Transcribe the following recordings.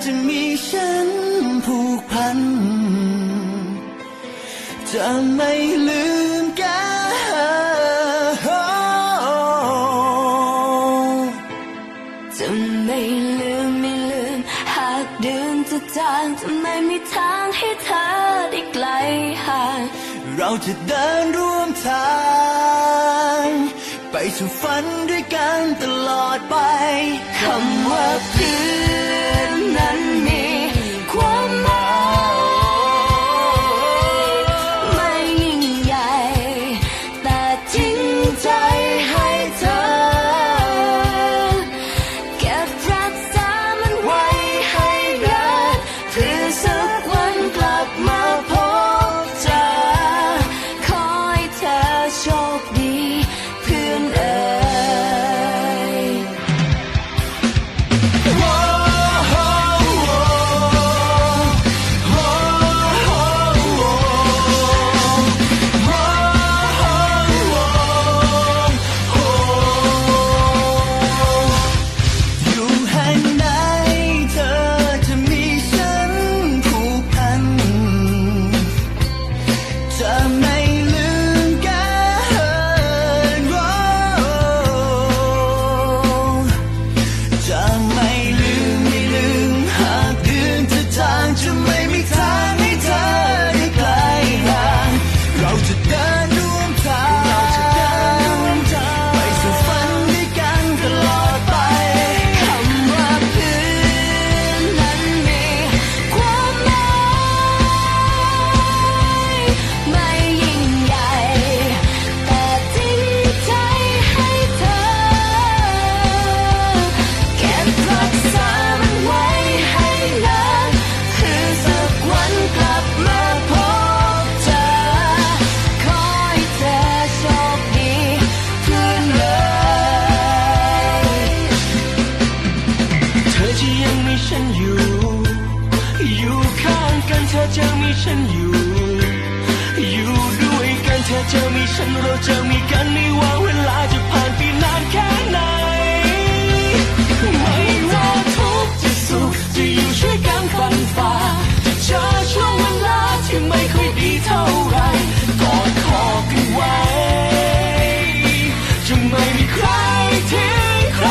จะมีฉันผูกพันจะไม่ลืมกันจะไม่ลืมไม่ลืมหากเดินจะจางจะไม่มีทางให้เธอได้ไกลห่างเราจะเดินร่วมทางไปสู่ฝันด้วยกันตลอดไปคำว่าเพื่อนนั้นมีความหมายไม่ยิ่งใหญ่แต่จริงใจให้เธอเก็บรักษามันไว้ให้นานเพื่อสักวันกลับมาพบเจอขอให้เธอโชคดีเพื่อนเอ๋ยจะไม่มีทางให้เธอได้ไกลห่างเราจะเดินร่วมทางไปสู่ฝันด้วยกันตลอดไปคำว่าเพื่อนนั้นมีความหมายไม่ยิ่งใหญ่แต่จริงใจให้เธอเก็บรักษามันไว้ให้นานสักวันกลับมาพบเจอขอให้เธอโชคดีเพื่อนเอ๋ยเธอจะยังมีฉันอยู่ข้างกันเธอจะมีฉันอยู่ด้วยกันเธอจะมีฉันเราจะมีกันไม่ว่าเวลาจะผ่านไปนานแค่ไหนไม่ว่าทุกข์จะสุขจะอยู่ช่วยกันฟันฝ่าเจอช่วงเวลาที่ไม่ค่อยดีเท่าไรกอดคอกันไว้จะไม่มีใครทิ้งใคร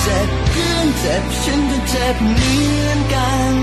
เจ็บเพื่อนเจ็บฉันก็เจ็บเหมือนกัน